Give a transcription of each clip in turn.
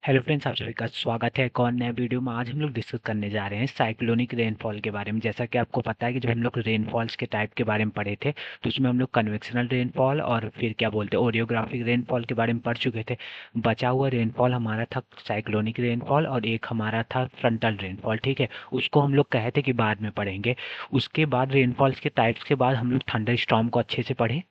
Hello friends, आप सभी का स्वागत है एक और नए वीडियो में। आज हम लोग डिस्कस करने जा रहे हैं साइक्लोनिक रेनफॉल के बारे में। जैसा कि आपको पता है कि जब हम लोग रेनफॉल्स के टाइप के बारे में पढ़े थे तो उसमें हम लोग कन्वेक्शनल रेनफॉल और फिर क्या बोलते हैं ओरियोग्राफिक रेनफॉल के बारे में पढ़ चुके थे। बचा हुआ रेनफॉल हमारा था साइक्लोनिक रेनफॉल और एक हमारा था फ्रंटल रेनफॉल। ठीक है, उसको हम लोग कहे थे कि बाद में पढ़ेंगे। उसके बाद रेनफॉल्स के टाइप्स के बाद हम लोग थंडर स्टॉर्म को अच्छे से पढ़े,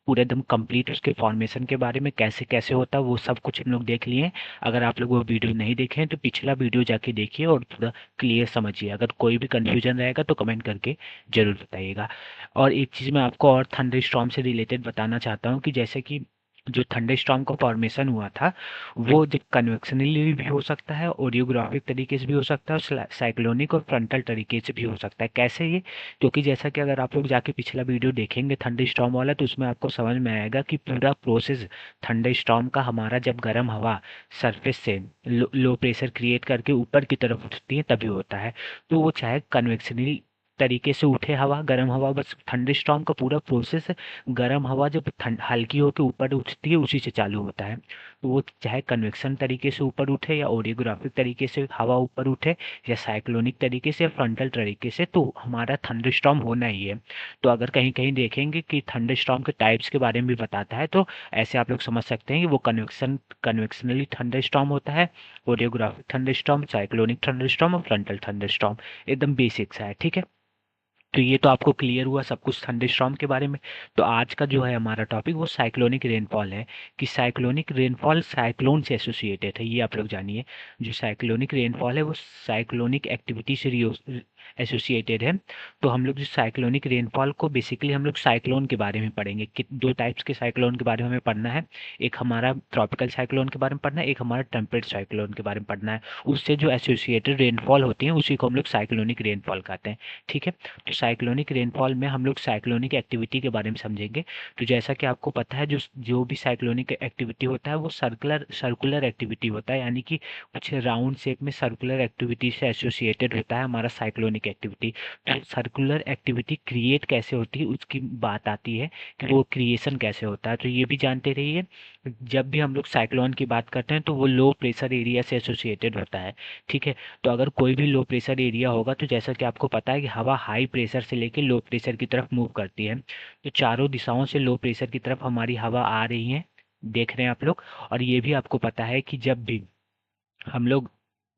पूरे एकदम कंप्लीट उसके फॉर्मेशन के बारे में कैसे कैसे होता है वो सब कुछ हम लोग देख लिए। अगर आप लोग वो वीडियो नहीं देखे हैं तो पिछला वीडियो जाके देखिए और थोड़ा क्लियर समझिए। अगर कोई भी कंफ्यूजन रहेगा तो कमेंट करके ज़रूर बताइएगा। और एक चीज़ मैं आपको और थंडर स्टॉर्म से रिलेटेड बताना चाहता हूँ कि जैसे कि जो थंडर स्टॉर्म का फॉर्मेशन हुआ था वो जब कन्वेक्शनली भी हो सकता है, ओरियोग्राफिक तरीके से भी हो सकता है और साइक्लोनिक और फ्रंटल तरीके से भी हो सकता है। कैसे ये? क्योंकि जैसा कि अगर आप लोग जाके पिछला वीडियो देखेंगे थंडर स्टॉर्म वाला तो उसमें आपको समझ में आएगा कि पूरा प्रोसेस थंडर स्टॉर्म का हमारा जब गर्म हवा सरफेस से लो प्रेशर क्रिएट करके ऊपर की तरफ उठती है तभी होता है। तो वो चाहे कन्वेक्शनली तरीके से उठे हवा, गर्म हवा, बस थंडर स्टॉर्म का पूरा प्रोसेस गर्म हवा जब हल्की होकर ऊपर उठती है उसी से चालू होता है। तो वो चाहे कन्वेक्शन तरीके से ऊपर उठे या ओरियोग्राफिक तरीके से हवा ऊपर उठे या साइक्लोनिक तरीके से या फ्रंटल तरीके से, तो हमारा थंडर स्टॉर्म होना ही है। तो अगर कहीं कहीं देखेंगे कि थंडर स्टॉर्म के टाइप्स के बारे में भी बताता है तो ऐसे आप लोग समझ सकते हैं कि वो कन्वेक्शनली थंडर स्टॉर्म होता है, orographic thunder storm, cyclonic thunder storm और फ्रंटल थंडर स्टॉर्म। एकदम बेसिक सा है, ठीक है। तो ये तो आपको क्लियर हुआ सब कुछ थंडरस्टॉर्म के बारे में। तो आज का जो है हमारा टॉपिक वो साइक्लोनिक रेनफॉल है, कि साइक्लोनिक रेनफॉल साइक्लोन से एसोसिएटेड है, ये आप लोग जानिए। जो साइक्लोनिक रेनफॉल है वो साइक्लोनिक एक्टिविटी से एसोसिएटेड है। तो हम लोग जो साइक्लोनिक रेनफॉल को बेसिकली हम लोग साइक्लोन के बारे में पढ़ेंगे कि दो टाइप्स के साइक्लोन के बारे में हमें पढ़ना है। एक हमारा ट्रॉपिकल साइक्लोन के बारे में पढ़ना है, एक हमारा टेम्परेट साइक्लोन के बारे में पढ़ना है। उससे जो एसोसिएटेड रेनफॉल होती है उसी को हम लोग साइक्लोनिक रेनफॉल कहते हैं। ठीक है, तो साइक्लोनिक रेनफॉल में हम लोग साइक्लोनिक एक्टिविटी के बारे में समझेंगे। तो जैसा कि आपको पता है जो जो भी साइक्लोनिक एक्टिविटी होता है वो सर्कुलर सर्कुलर एक्टिविटी होता है, यानी कि कुछ राउंड शेप में सर्कुलर एक्टिविटी से एसोसिएटेड होता है हमारा साइक्लोनिक एक्टिविटी। तो सर्कुलर एक्टिविटी क्रिएट कैसे होती है उसकी बात आती है कि वो क्रिएशन कैसे होता है। तो ये भी जानते रहिए, जब भी हम लोग साइक्लोन की बात करते हैं तो वो लो प्रेशर एरिया से एसोसिएटेड होता है। ठीक है, तो अगर कोई भी लो प्रेशर एरिया होगा तो जैसा कि आपको पता है कि हवा हाई प्रेशर से लेके लो प्रेशर की तरफ मूव करती है। तो चारों दिशाओं से लो प्रेशर की तरफ हमारी हवा आ रही है, देख रहे हैं आप लोग। और ये भी आपको पता है कि हम लोग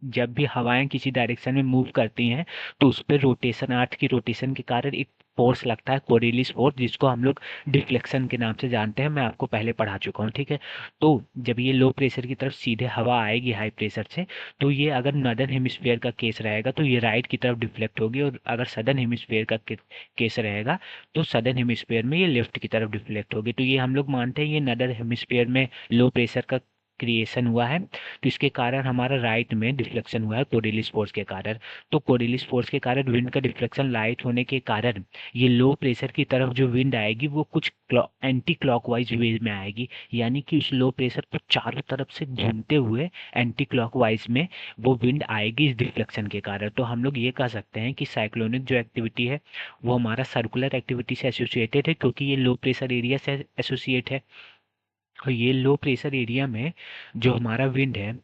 जब भी हवाएं किसी डायरेक्शन में मूव करती हैं तो उस पर रोटेशन, अर्थ की रोटेशन के कारण एक फोर्स लगता है, कोरिलिस फोर्स, जिसको हम लोग डिफ्लेक्शन के नाम से जानते हैं। मैं आपको पहले पढ़ा चुका हूँ, ठीक है। तो जब ये लो प्रेशर की तरफ सीधे हवा आएगी हाई प्रेशर से, तो ये अगर नॉर्दर्न हेमिस्फीयर का केस रहेगा तो ये राइट की तरफ डिफ्लेक्ट होगी, और अगर सदर्न हेमिस्फीयर का केस रहेगा तो सदर्न हेमिस्फीयर में ये लेफ्ट की तरफ डिफ्लेक्ट होगी। तो ये हम लोग मानते हैं ये नॉर्दर्न हेमिस्फीयर में लो प्रेशर का क्रिएशन हुआ है, तो इसके कारण हमारा राइट में डिफ्लेक्शन हुआ है कोरिलिस फोर्स के कारण। तो कोरिलिस फोर्स के कारण विंड का डिफ्लेक्शन लाइट होने के कारण ये लो प्रेशर की तरफ जो विंड आएगी वो कुछ एंटी क्लॉकवाइज वे में आएगी, यानी कि उस लो प्रेशर को चारों तरफ से घूमते हुए एंटी क्लॉकवाइज में वो विंड आएगी इस डिफ्लेक्शन के कारण। तो हम लोग ये कह सकते हैं कि साइक्लोनिक जो एक्टिविटी है वो हमारा सर्कुलर एक्टिविटी से एसोसिएटेड है, क्योंकि ये लो प्रेशर एरिया से एसोसिएट है। और ये लो प्रेशर एरिया में जो हमारा विंड है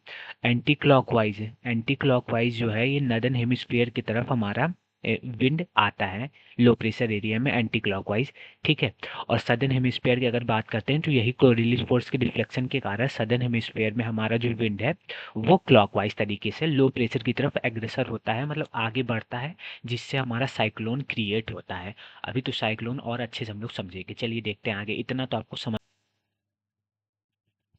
एंटी क्लॉकवाइज है, एंटी क्लॉकवाइज जो है ये नॉर्दर्न हेमिस्फीयर की तरफ हमारा विंड आता है लो प्रेशर एरिया में एंटी क्लॉकवाइज। ठीक है, और सदर्न हेमिस्फीयर की अगर बात करते हैं तो यही कोरिलिस फोर्स के डिफ्लेक्शन के कारण सदर्न हेमिस्फीयर में हमारा जो विंड है वो क्लॉकवाइज तरीके से लो प्रेशर की तरफ एग्रेसर होता है, मतलब आगे बढ़ता है, जिससे हमारा साइक्लोन क्रिएट होता है। अभी तो साइक्लोन और अच्छे से हम लोग समझेंगे, चलिए देखते हैं आगे। इतना तो आपको समझ,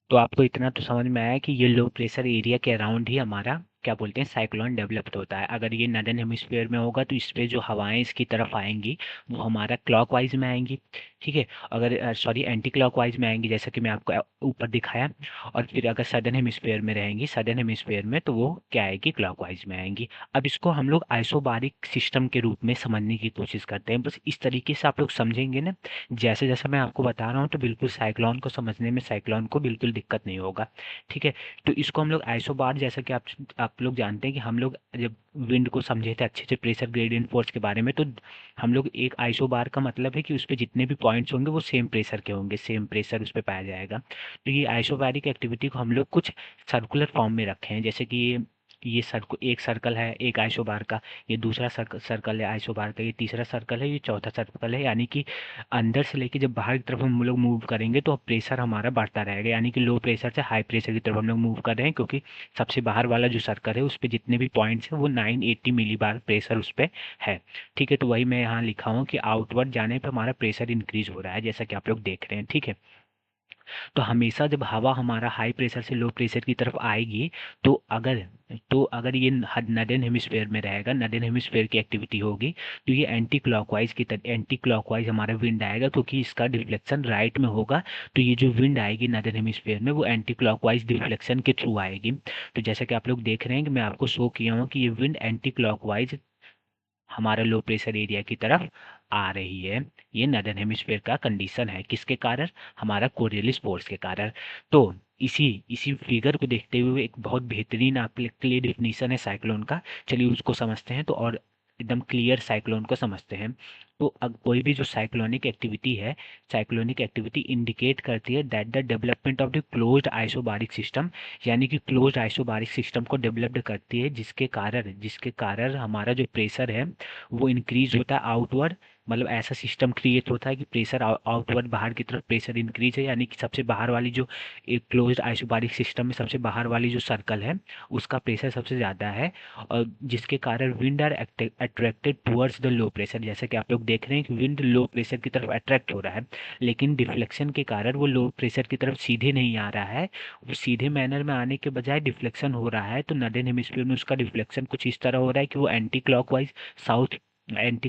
तो आपको इतना तो समझ में आया कि ये लो प्रेशर एरिया के अराउंड ही हमारा क्या बोलते हैं साइक्लोन डेवलप्ड होता है। अगर ये नॉर्दर्न हेमिस्फीयर में होगा तो इस पे जो हवाएं इसकी तरफ आएंगी वो हमारा क्लॉकवाइज में आएंगी। ठीक है, अगर सॉरी एंटी क्लॉकवाइज में आएंगी जैसा कि मैं आपको ऊपर दिखाया। और फिर अगर सदर्न हेमिस्फीयर में रहेंगी, सदर्न हेमिस्फीयर में, तो वो क्या आएगी, क्लॉकवाइज में आएंगी। अब इसको हम लोग आइसोबारिक सिस्टम के रूप में समझने की कोशिश करते हैं। बस इस तरीके से आप लोग समझेंगे ना, जैसे जैसा मैं आपको बता रहा हूँ, तो बिल्कुल साइक्लोन को समझने में साइक्लोन को बिल्कुल दिक्कत नहीं होगा। ठीक है, तो इसको हम लोग आइसोबार, जैसा कि आप आप लोग जानते हैं कि हम लोग जब विंड को समझे थे अच्छे से प्रेशर ग्रेडियंट फोर्स के बारे में, तो हम लोग एक आइसोबार का मतलब है कि उस पे जितने भी पॉइंट्स होंगे वो सेम प्रेशर के होंगे, सेम प्रेशर उस पे पाया जाएगा। तो ये आइसोबारिक एक्टिविटी को हम लोग कुछ सर्कुलर फॉर्म में रखे हैं, जैसे कि ये एक सर्कल है एक आइसोबार का, ये दूसरा सर्कल है आइसोबार का, ये तीसरा सर्कल है, ये चौथा सर्कल है। यानी कि अंदर से लेके जब बाहर की तरफ हम लोग मूव करेंगे तो प्रेशर हमारा बढ़ता रहेगा, यानी कि लो प्रेशर से हाई प्रेशर की तरफ हम लोग मूव कर रहे हैं, क्योंकि सबसे बाहर वाला जो सर्कल है उस पर जितने भी पॉइंट्स हैं वो 980 मिली बार प्रेशर उस पर है। ठीक है, तो वही मैं यहाँ लिखा हूँ कि आउटवर्ड जाने पर हमारा प्रेशर इंक्रीज हो रहा है, जैसा कि आप लोग देख रहे हैं। ठीक है, तो हमेशा जब हवा हमारा हाई प्रेशर से लो प्रेशर की तरफ आएगी, तो अगर ये नॉर्दर्न हेमिस्फेयर में रहेगा, नॉर्दर्न हेमिस्फेयर की एक्टिविटी होगी, तो ये एंटी क्लॉकवाइज हमारा विंड आएगा, क्योंकि इसका डिफ्लेक्शन राइट में होगा। तो ये जो विंड आएगी नॉर्दर्न हेमिस्फेयर में वो एंटी क्लॉकवाइज डिफ्लेक्शन के थ्रू आएगी। तो जैसा कि आप लोग देख रहे हैं कि मैं आपको शो किया हूँ कि ये विंड एंटी क्लॉकवाइज हमारा लो प्रेशर एरिया की तरफ आ रही है। ये नॉर्दर्न हेमिस्फेयर का कंडीशन है, किसके कारण? हमारा कोरियलिस फोर्स के कारण। तो इसी इसी फिगर को देखते हुए एक बहुत बेहतरीन आपके लिए डेफिनेशन है साइक्लोन का, चलिए उसको समझते हैं। तो और एकदम क्लियर साइक्लोन को समझते हैं। तो अब कोई भी जो साइक्लोनिक एक्टिविटी है, साइक्लोनिक एक्टिविटी इंडिकेट करती है that the development of the closed isobaric system, यानी कि क्लोज्ड आइसोबारिक सिस्टम को डेवलप्ड करती है, जिसके कारण हमारा जो प्रेशर है वो इंक्रीज होता है आउटवर्ड। मतलब ऐसा सिस्टम क्रिएट होता है कि प्रेशर आउटवर्ड बाहर की तरफ प्रेशर इंक्रीज है, यानी कि सबसे बाहर वाली जो एक क्लोज्ड आइसोबारिक सिस्टम में सबसे बाहर वाली जो सर्कल है उसका प्रेशर सबसे ज़्यादा है, और जिसके कारण wind are attracted towards the low pressure. जैसे कि आप लोग देख रहे हैं कि विंड लो प्रेशर की तरफ अट्रैक्ट हो रहा है, लेकिन डिफ्लेक्शन के कारण वो लो प्रेशर की तरफ सीधे नहीं आ रहा है, वो सीधे मैनर में आने के बजाय डिफ्लेक्शन हो रहा है। तो नॉर्दर्न हेमिस्फीयर में उसका डिफ्लेक्शन कुछ इस तरह हो रहा है कि वो एंटी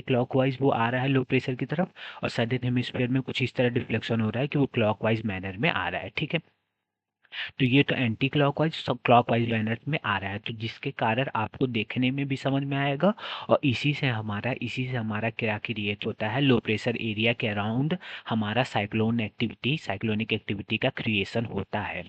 क्लॉकवाइज वो आ रहा है लो प्रेशर की तरफ, और सदर्न हेमिस्फीयर में कुछ इस तरह डिफ्लेक्शन हो रहा है कि वो क्लॉकवाइज मैनर में आ रहा है। ठीक है, तो ये तो एंटी क्लॉकवाइज सब क्लॉकवाइज मैनर में आ रहा है, तो जिसके कारण आपको देखने में भी समझ में आएगा, और इसी से हमारा क्या क्रिएट होता है, लो प्रेशर एरिया के अराउंड हमारा साइक्लोनिक एक्टिविटी का क्रिएशन होता है।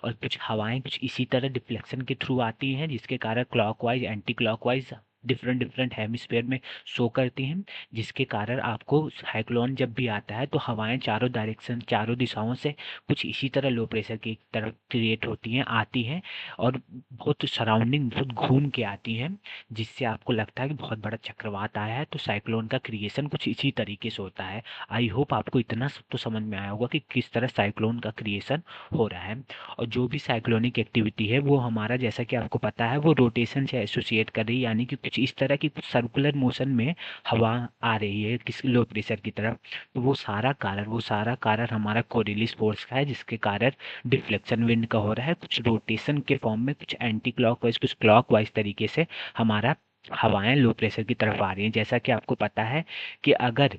और कुछ हवाएं कुछ इसी तरह डिफ्लेक्शन के थ्रू आती हैं, जिसके कारण clockwise anti clockwise different different hemisphere में शो करती हैं, जिसके कारण आपको साइक्लोन जब भी आता है तो हवाएं चारों दिशाओं से कुछ इसी तरह लो प्रेशर की तरफ क्रिएट होती हैं, आती हैं, और बहुत सराउंडिंग बहुत घूम के आती हैं, जिससे आपको लगता है कि बहुत बड़ा चक्रवात आया है। तो साइक्लोन का क्रिएशन कुछ इसी तरीके से होता है। आई होप आपको इतना सब तो समझ में आया होगा कि किस तरह साइक्लोन का क्रिएशन हो रहा है। और जो भी साइक्लोनिक एक्टिविटी है वो हमारा, जैसा कि आपको पता है, वो रोटेशन से एसोसिएट कर रही है, यानी कि कुछ इस तरह की कुछ सर्कुलर मोशन में हवा आ रही है किस लो प्रेशर की तरफ। तो वो सारा कारण हमारा कोरियलिस फोर्स का है, जिसके कारण डिफ्लेक्शन विंड का हो रहा है, कुछ रोटेशन के फॉर्म में, कुछ एंटी क्लॉकवाइज कुछ क्लॉकवाइज तरीके से हमारा हवाएं लो प्रेशर की तरफ आ रही हैं। जैसा कि आपको पता है कि अगर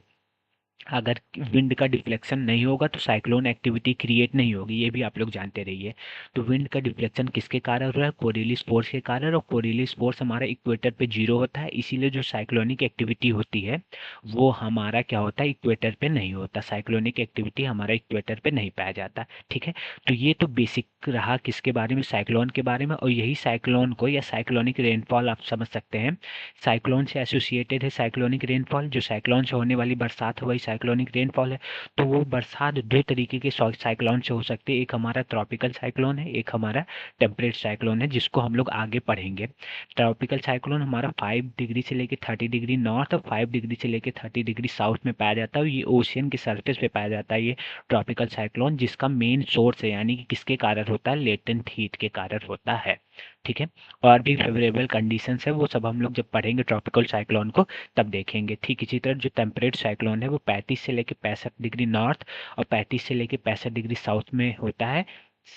अगर विंड का डिफ्लेक्शन नहीं होगा तो साइक्लोन एक्टिविटी क्रिएट नहीं होगी, ये भी आप लोग जानते रहिए। तो विंड का डिफ्लेक्शन किसके कारण हो रहा है? कोरियलिस फोर्स के कारण, और कोरियलिस फोर्स हमारा इक्वेटर पे जीरो होता है, इसीलिए जो साइक्लोनिक एक्टिविटी होती है वो हमारा क्या होता है, इक्वेटर पे नहीं होता। साइक्लोनिक एक्टिविटी हमारा इक्वेटर पे नहीं पाया जाता। ठीक है, तो ये तो बेसिक रहा किसके बारे में, साइक्लोन के बारे में। और यही साइक्लोन को या साइक्लोनिक रेनफॉल आप समझ सकते हैं, साइक्लोन से एसोसिएटेड है साइक्लोनिक रेनफॉल। जो साइक्लोन से होने वाली बरसात है वही साइक्लोनिक रेनफॉल है। तो वो बरसात दो तरीके के साइक्लोन से हो सकती है, एक हमारा ट्रॉपिकल साइक्लोन है, एक हमारा टेम्परेट साइक्लोन है, जिसको हम लोग आगे पढ़ेंगे। ट्रॉपिकल साइक्लोन हमारा 5 डिग्री से लेकर 30 डिग्री नॉर्थ और 5 डिग्री से लेकर 30 डिग्री साउथ में पाया जाता है। ये ओशियन के सरफेस पे पाया जाता है ये ट्रॉपिकल साइक्लोन, जिसका मेन सोर्स है, यानी कि किसके कारण होता है, लेटेंट हीट के कारण होता है। ठीक है, और भी फेवरेबल कंडीशंस है वो सब हम लोग जब पढ़ेंगे ट्रॉपिकल साइक्लोन को तब देखेंगे। ठीक इसी तरह जो टेम्परेट साइक्लोन है वो 35 से लेकर 65 डिग्री नॉर्थ और 35 से लेकर 65 डिग्री साउथ में होता है,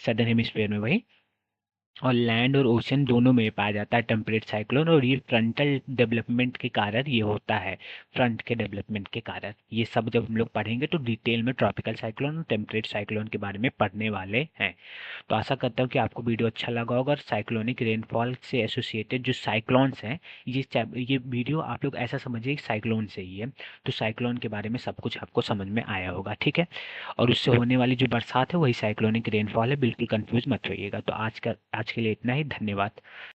सदर्न हेमिस्फीयर में वही, और लैंड और ओशन दोनों में पाया जाता है टेम्परेट साइक्लोन। और ये फ्रंटल डेवलपमेंट के कारण ये होता है, फ्रंट के डेवलपमेंट के कारण। ये सब जब हम लोग पढ़ेंगे तो डिटेल में ट्रॉपिकल साइक्लोन और टेम्परेट साइक्लोन के बारे में पढ़ने वाले हैं। तो आशा करता हूँ कि आपको वीडियो अच्छा लगा होगा। और साइक्लोनिक रेनफॉल से एसोसिएटेड जो साइक्लोन्स हैं, ये वीडियो आप लोग ऐसा समझिए कि साइक्लोन से ही है। तो साइक्लोन के बारे में सब कुछ आपको समझ में आया होगा। ठीक है, और उससे होने वाली जो बरसात है वही साइक्लोनिक रेनफॉल है, बिल्कुल कंफ्यूज मत होइएगा। तो आज के लिए इतना ही, धन्यवाद।